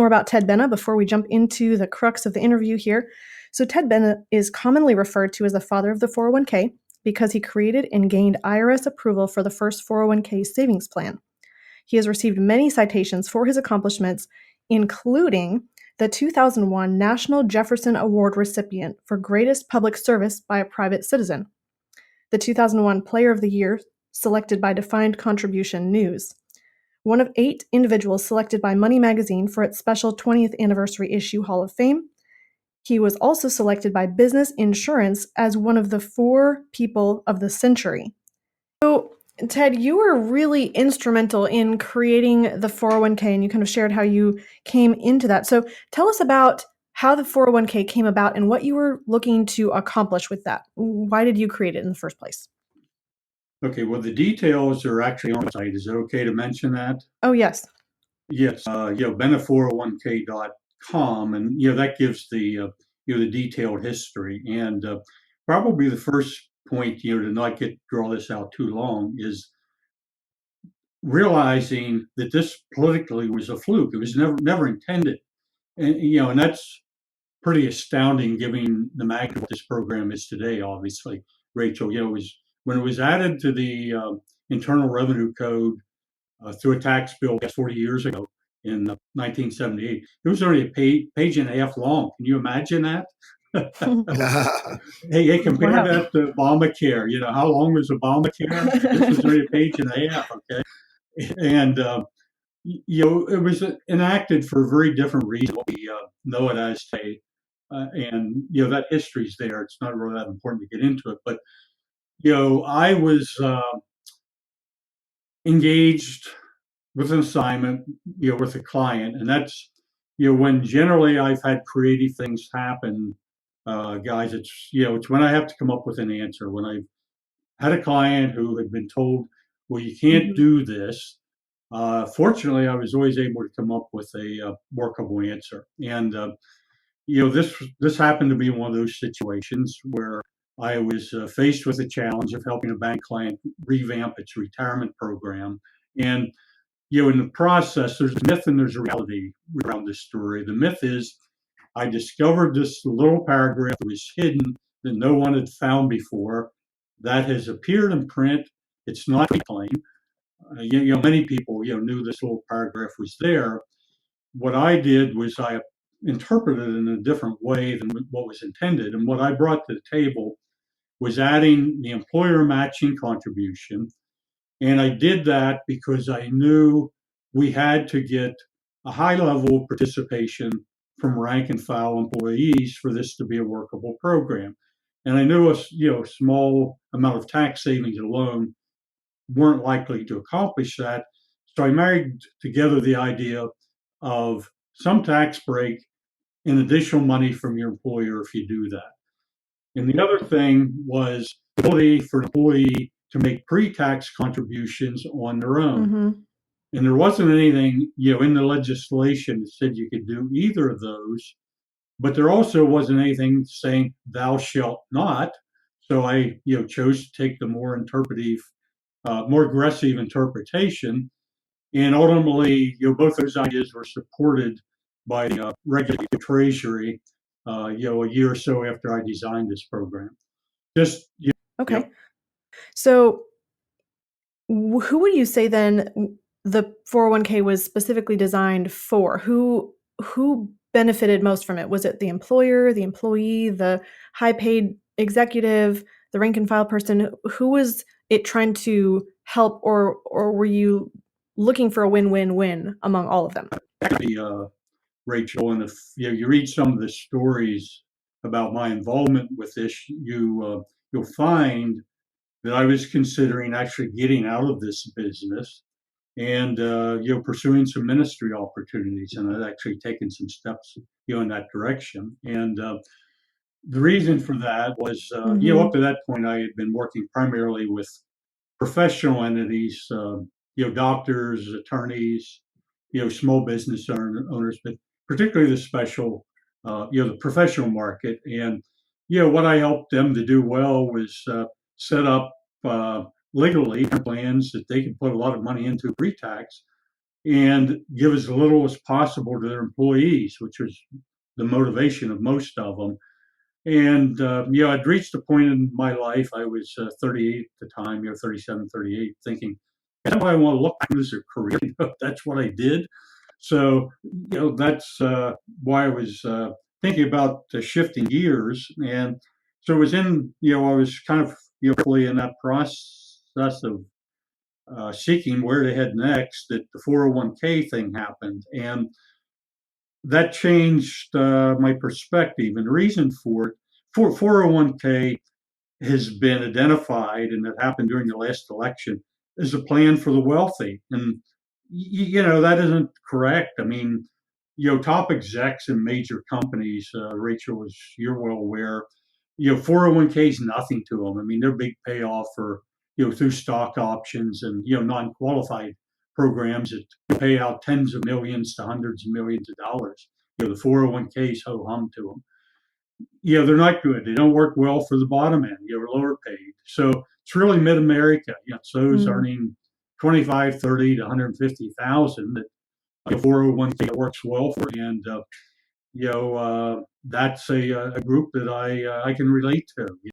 about Ted Benna before we jump into the crux of the interview here. So, Ted Benna is commonly referred to as the father of the 401k because he created and gained IRS approval for the first 401k savings plan. He has received many citations for his accomplishments, including the 2001 National Jefferson Award recipient for greatest public service by a private citizen, the 2001 Player of the Year selected by Defined Contribution News, one of 8 individuals selected by Money Magazine for its special 20th anniversary issue Hall of Fame. He was also selected by Business Insurance as one of the 4 people of the century. So, Ted, you were really instrumental in creating the 401k, and you kind of shared how you came into that. So tell us about how the 401k came about and what you were looking to accomplish with that. Why did you create it in the first place? Okay, well, the details are actually on the site. Is it okay to mention that? Oh, yes. Yes, Benna401k.com, and that gives the detailed history. And probably the first point, to not draw this out too long, is realizing that this politically was a fluke. It was never intended, and that's pretty astounding given the magnitude of what this program is today. Obviously, Rachel, it was when it was added to the Internal Revenue Code through a tax bill 40 years ago in 1978. It was only a page and a half long. Can you imagine that? Hey, compare Wow. that to Obamacare. How long was Obamacare? This was only a page and a half. Okay, and it was enacted for a very different reason. What we know it as today, and that history's there. It's not really that important to get into it, but I was engaged with an assignment, with a client, and that's when generally I've had creative things happen, guys. It's when I have to come up with an answer. When I've had a client who had been told, "Well, you can't Mhm. do this." Fortunately, I was always able to come up with a workable answer, and this happened to be one of those situations where I was faced with the challenge of helping a bank client revamp its retirement program, and in the process, there's a myth and there's a reality around this story. The myth is I discovered this little paragraph that was hidden that no one had found before that has appeared in print. It's not a claim. Many people, knew this little paragraph was there. What I did was I interpreted it in a different way than what was intended. And what I brought to the table was adding the employer matching contribution. And I did that because I knew we had to get a high level of participation from rank and file employees for this to be a workable program. And I knew a small amount of tax savings alone weren't likely to accomplish that. So I married together the idea of some tax break and additional money from your employer if you do that. And the other thing was the ability for an employee to make pre-tax contributions on their own. Mhm. And there wasn't anything, in the legislation that said you could do either of those, but there also wasn't anything saying thou shalt not. So I, chose to take the more aggressive interpretation. And ultimately, both those ideas were supported by the regular Treasury, a year or so after I designed this program. Just, Okay. yep. So who would you say then the 401k was specifically designed for? Who benefited most from it? Was it the employer, the employee, the high-paid executive, the rank and file person? Who was it trying to help, or were you looking for a win-win-win among all of them? Actually, Rachel, and if you read some of the stories about my involvement with this, you'll find that I was considering actually getting out of this business and pursuing some ministry opportunities, and I'd actually taken some steps in that direction. And the reason for that was up Mm-hmm. to that point I had been working primarily with professional entities, doctors, attorneys, small business owners, but particularly the professional market. And what I helped them to do well was set up legally plans that they could put a lot of money into pre-tax, and give as little as possible to their employees, which was the motivation of most of them. And, I'd reached a point in my life, I was 38 at the time, 37, 38, thinking, that's what I want to look at as a career. That's what I did. So, that's why I was thinking about shifting gears. And so it was I was kind of, really in that process of seeking where to head next, that the 401k thing happened. And that changed my perspective. And the reason for it, for 401k has been identified, and it happened during the last election, as a plan for the wealthy. And, that isn't correct. I mean, top execs in major companies, Rachel, as you're well aware, 401k is nothing to them. I mean, their big payoff for, through stock options and, non-qualified programs that pay out tens of millions to hundreds of millions of dollars. The 401ks ho hum to them. They're not good. They don't work well for the bottom end. We're lower paid. So it's really mid-America. It's those Mm. earning 25, 30 to 150,000 that 401k works well for. And, that's a group that I can relate to.